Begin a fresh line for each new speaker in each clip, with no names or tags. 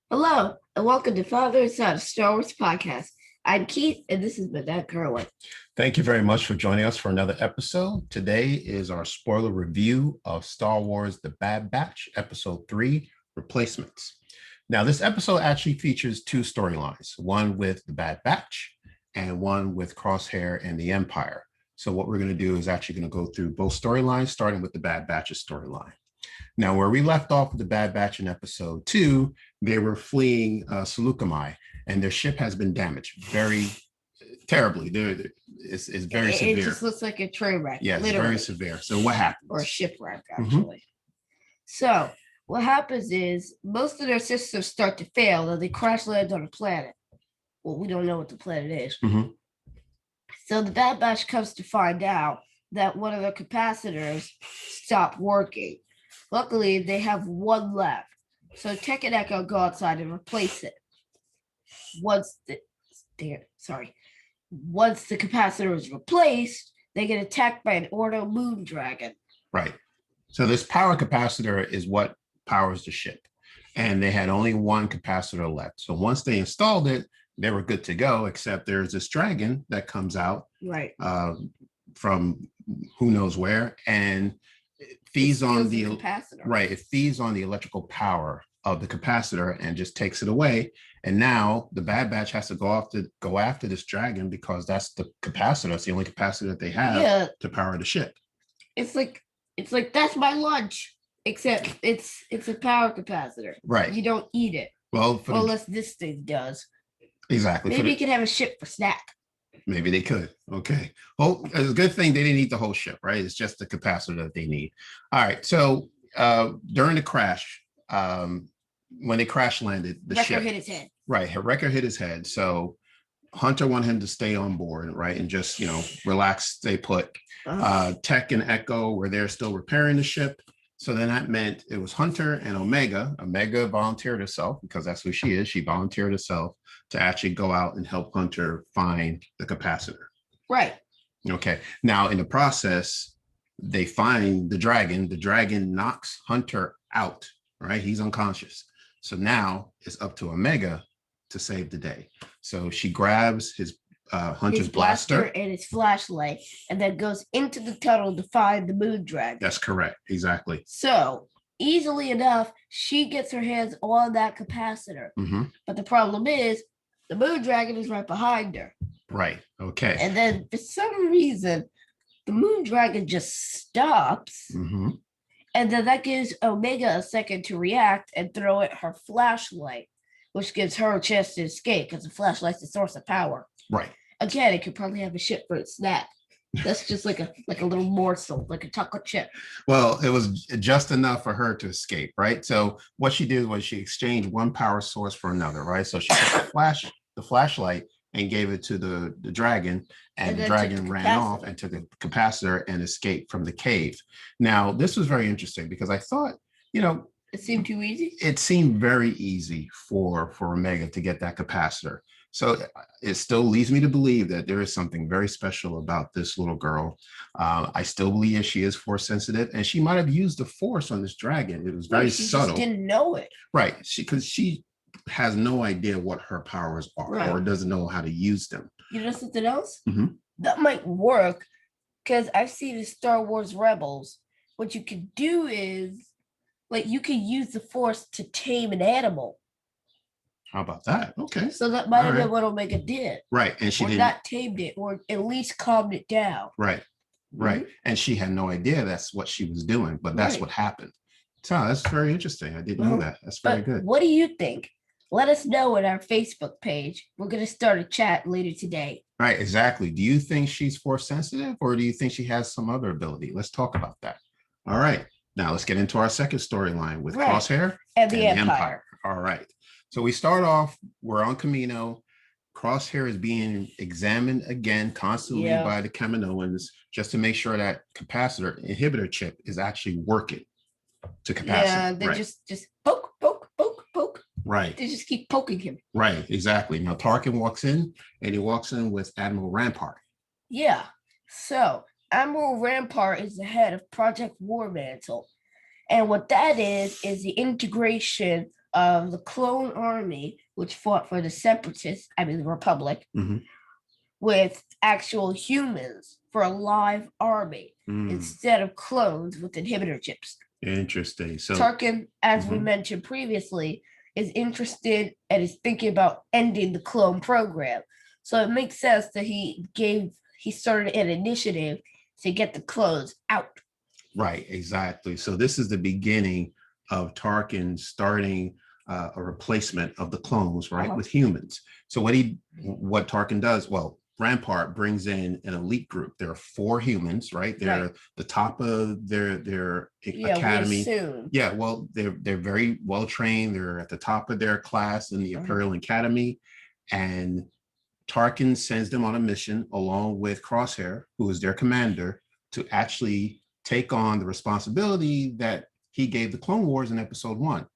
Hello, and welcome to Father and Son Star Wars Podcast. I'm Keith, and this is my dad, Kerwin.
Thank you very much for joining us for another episode. Today is our spoiler review of Star Wars The Bad Batch, Episode 3, Replacements. Now, this episode actually features two storylines, one with The Bad Batch and one with Crosshair and the Empire. So what we're going to do is actually going to go through both storylines, starting with the Bad Batch's storyline. Now, where we left off with the Bad Batch in episode 2, they were fleeing Seleucami, and their ship has been damaged very terribly. It's very severe.
It just looks like a train wreck.
Yeah, it's very severe. So what happens?
Or a shipwreck, actually. So what happens is most of their systems start to fail, and they crash land on a planet. Well, we don't know what the planet is. So the Bad Batch comes to find out that one of their capacitors stopped working. Luckily, they have one left. So Tech and Echo go outside and replace it. Once the capacitor is replaced, they get attacked by an Ordo moon dragon.
Right. So this power capacitor is what powers the ship. And they had only one capacitor left. So once they installed it, they were good to go, except there's this dragon that comes out from who knows where, and it feeds on the
capacitor.
Right. It feeds on the electrical power of the capacitor and just takes it away. And now the Bad Batch has to go after this dragon because that's the capacitor. It's the only capacitor that they have to power the ship.
It's like that's my lunch, except it's a power capacitor.
Right.
You don't eat it.
Well,
unless this thing does.
Exactly.
Maybe you can have a ship for snack.
Maybe they could. Okay. Well, it's a good thing they didn't eat the whole ship, right? It's just the capacitor that they need. All right. So during the crash, when they crash landed, the ship
hit his head.
Right. Wrecker hit his head. So Hunter wanted him to stay on board, right? And just, relax, stay put. Tech and Echo were there still repairing the ship. So then that meant it was Hunter and Omega. Omega volunteered herself because that's who she is. She volunteered herself to actually go out and help Hunter find the capacitor.
Right.
Okay. Now, in the process, they find the dragon. The dragon knocks Hunter out, right? He's unconscious. So now it's up to Omega to save the day. So she grabs Hunter's blaster
and his flashlight, and then goes into the tunnel to find the moon dragon.
That's correct. Exactly.
So easily enough, she gets her hands on that capacitor. But the problem is the moon dragon is right behind her.
Right. Okay.
And then for some reason, the moon dragon just stops. And then that gives Omega a second to react and throw at her flashlight, which gives her a chance to escape because the flashlight's the source of power.
Right.
Again, it could probably have a ship for its snack. That's just like a little morsel, like a chocolate chip.
Well, it was just enough for her to escape, right? So what she did was she exchanged one power source for another, right? So she took the flashlight and gave it to the dragon, and the dragon ran off and took a capacitor and escaped from the cave. Now, this was very interesting because I thought,
it seemed too easy.
It seemed very easy for Omega to get that capacitor. So it still leads me to believe that there is something very special about this little girl. I still believe she is force sensitive, and she might have used the force on this dragon. It was very subtle.
She didn't know it.
Right. Because she has no idea what her powers are or doesn't know how to use them.
You know something else? That might work because I've seen in Star Wars Rebels, what you can do is, you can use the force to tame an animal.
How about that? Okay.
So that might have been what Omega did.
Right. And she did
not tamed it, or at least calmed it down.
Right. Right. And she had no idea that's what she was doing, but that's what happened. So that's very interesting. I didn't know that. That's very good.
What do you think? Let us know on our Facebook page. We're going to start a chat later today.
Right. Exactly. Do you think she's force sensitive, or do you think she has some other ability? Let's talk about that. All right. Now let's get into our second storyline with Crosshair
and the Empire.
All right. So we start off, we're on Kamino. Crosshair is being examined again constantly by the Kaminoans just to make sure that capacitor inhibitor chip is actually working to capacity.
Yeah, they just poke.
Right.
They just keep poking him.
Right, exactly. Now Tarkin walks in, and he walks in with Admiral Rampart.
Yeah. So Admiral Rampart is the head of Project War Mantle. And what that is the integration of the clone army, which fought for the separatists, the Republic, with actual humans for a live army instead of clones with inhibitor chips.
Interesting. So
Tarkin, as we mentioned previously, is interested and is thinking about ending the clone program. So it makes sense that he started an initiative to get the clones out.
Right, exactly. So this is the beginning of Tarkin starting a replacement of the clones, right, with humans. So what Tarkin does, well, Rampart brings in an elite group. There are 4 humans, right? They're the top of their academy. Yeah, well, they're very well trained. They're at the top of their class in the Imperial Academy, and Tarkin sends them on a mission along with Crosshair, who is their commander, to actually take on the responsibility that he gave the Clone Wars in Episode 1.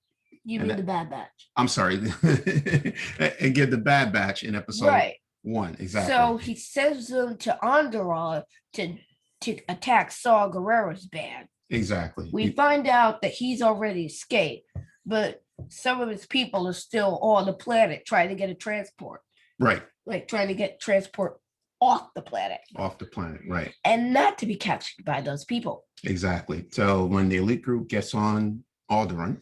You mean the Bad Batch?
I'm sorry, and give the Bad Batch in Episode 1. Exactly.
So he sends them to Onderon to attack Saw Gerrera's band.
Exactly.
We find out that he's already escaped, but some of his people are still on the planet trying to get a transport.
Right.
Like trying to get transport off the planet.
Off the planet, right.
And not to be captured by those people.
Exactly. So when the elite group gets on Alderaan,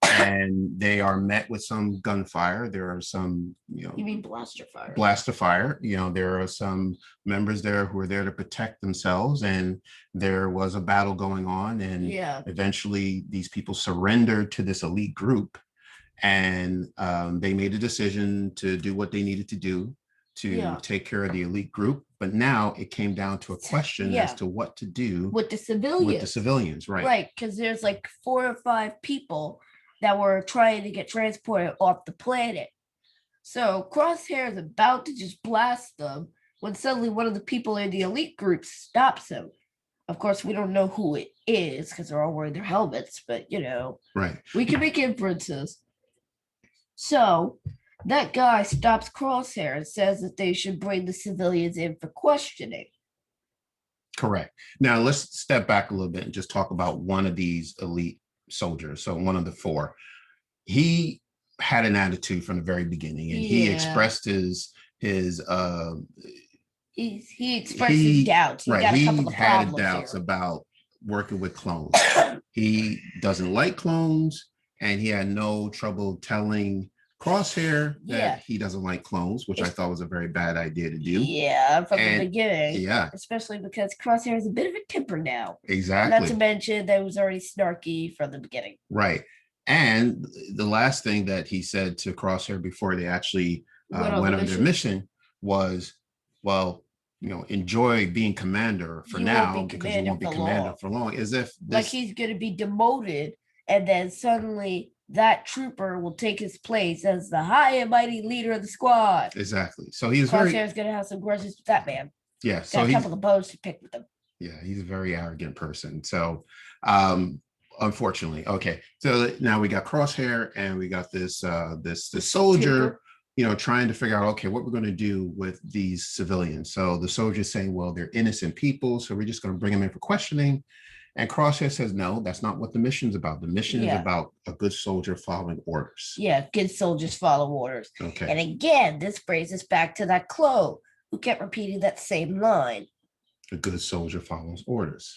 and they are met with some gunfire. There are some,
You mean blaster fire?
Blaster fire. There are some members there who are there to protect themselves, and there was a battle going on, and eventually these people surrendered to this elite group, and they made a decision to do what they needed to do to take care of the elite group. But now it came down to a question as to what to do
with the civilians.
Right?
Right, because there's like 4 or 5 people that were trying to get transported off the planet. So Crosshair is about to just blast them when suddenly one of the people in the elite group stops him. Of course, we don't know who it is because they're all wearing their helmets, but
right.
We can make inferences. So that guy stops Crosshair and says that they should bring the civilians in for questioning.
Correct. Now let's step back a little bit and just talk about one of these elite soldiers. So one of the 4, he had an attitude from the very beginning, and he expressed his he expressed his doubts. He had doubts about working with clones. He doesn't like clones, and he had no trouble telling Crosshair that he doesn't like clones, which I thought was a very bad idea to do.
Yeah, from the beginning.
Yeah.
Especially because Crosshair is a bit of a temper now.
Exactly.
Not to mention that it was already snarky from the beginning.
Right. And the last thing that he said to Crosshair before they actually went on their mission was, well, enjoy being commander for now because you won't be commander for long. As if
like he's going to be demoted, and then suddenly that trooper will take his place as the high and mighty leader of the squad.
Exactly. So he's
Crosshair's going to have some grudges with that man.
Yeah.
So a couple of bones to pick with him.
Yeah, he's a very arrogant person. So, unfortunately, okay. So now we got Crosshair, and we got this soldier, trying to figure out, okay, what we're going to do with these civilians. So the soldier's saying, well, they're innocent people, so we're just going to bring them in for questioning. And Crosshair says, no, that's not what the mission's about. The mission is about a good soldier following orders.
Yeah, good soldiers follow orders.
Okay.
And again, this brings us back to that clone who kept repeating that same line.
A good soldier follows orders.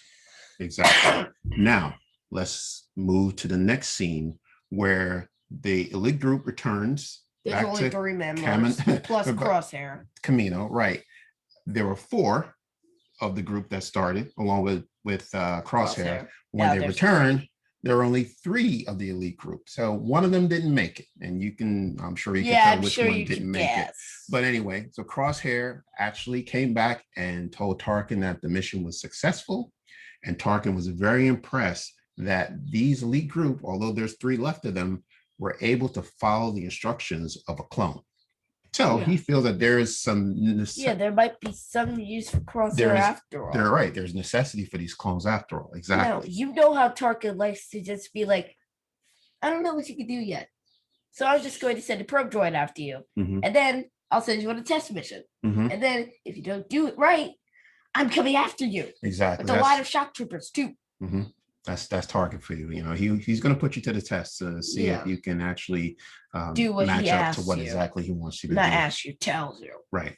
Exactly. Now, let's move to the next scene where the elite group returns.
There's only 3 members plus Crosshair.
Kamino, right. There were 4 of the group that started along with Crosshair. When they returned, there were only 3 of the elite group. So one of them didn't make it. And I'm sure you can tell which one didn't make it. But anyway, so Crosshair actually came back and told Tarkin that the mission was successful. And Tarkin was very impressed that these elite group, although there's 3 left of them, were able to follow the instructions of a clone. So he feels that there is some
there might be some use for Crosshair after all.
They're right. There's necessity for these clones after all. Exactly.
Now, you know how Tarkin likes to just be like, I don't know what you can do yet. So I'm just going to send a probe droid after you. And then I'll send you on a test mission. And then if you don't do it right, I'm coming after you.
Exactly.
With a line of shock troopers too.
That's target for you. You know, he's going to put you to the test to see if you can actually
do what
match
he
up
asks
to what
you.
exactly he wants you to
Not
do.
ask you, tells you.
Right.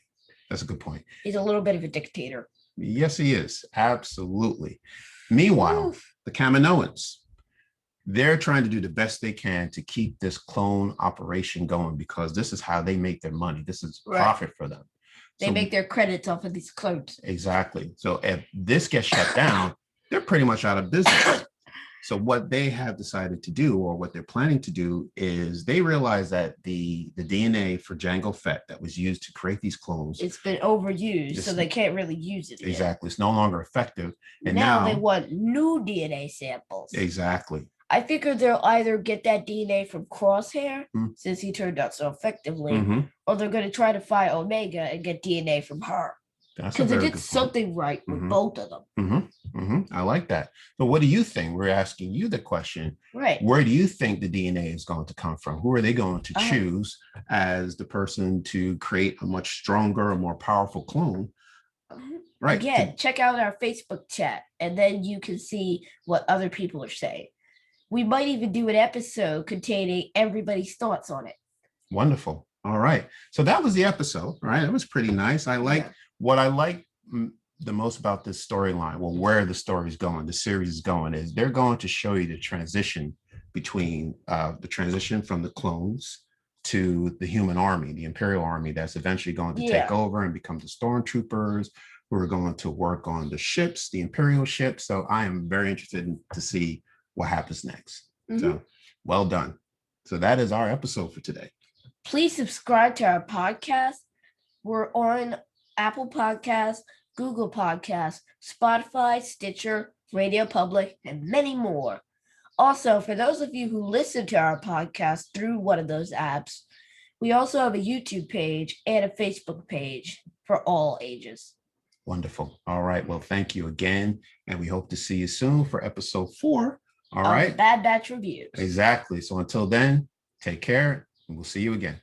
That's a good point.
He's a little bit of a dictator.
Yes, he is. Absolutely. Meanwhile, the Kaminoans, they're trying to do the best they can to keep this clone operation going because this is how they make their money. This is profit for them.
They make their credits off of these clones.
Exactly. So if this gets shut down, they're pretty much out of business. So what they have decided to do, or what they're planning to do, is they realize that the DNA for Jango Fett that was used to create these clones,
it's been overused, so they can't really use it.
Exactly. It's no longer effective. And
now they want new DNA samples.
Exactly.
I figure they'll either get that DNA from Crosshair, since he turned out so effectively, or they're going to try to find Omega and get DNA from her. Because they did something right with both of them.
I like that. So what do you think? We're asking you the question.
Right.
Where do you think the DNA is going to come from? Who are they going to choose as the person to create a much stronger, or more powerful clone? Right.
Again, check out our Facebook chat, and then you can see what other people are saying. We might even do an episode containing everybody's thoughts on it.
Wonderful. All right. So that was the episode, right? It was pretty nice. What I like the most about this storyline, well, where the story is going, the series is going, is they're going to show you the transition between the transition from the clones to the human army, the Imperial Army, that's eventually going to take over and become the stormtroopers who are going to work on the ships, the Imperial ships. So I am very interested to see what happens next. So well done. So that is our episode for today.
Please subscribe to our podcast. We're on Apple Podcasts, Google Podcasts, Spotify, Stitcher, Radio Public, and many more. Also, for those of you who listen to our podcast through one of those apps, we also have a YouTube page and a Facebook page for all ages.
Wonderful. All right. Well, thank you again. And we hope to see you soon for episode 4. All right.
Bad Batch Reviews.
Exactly. So until then, take care and we'll see you again.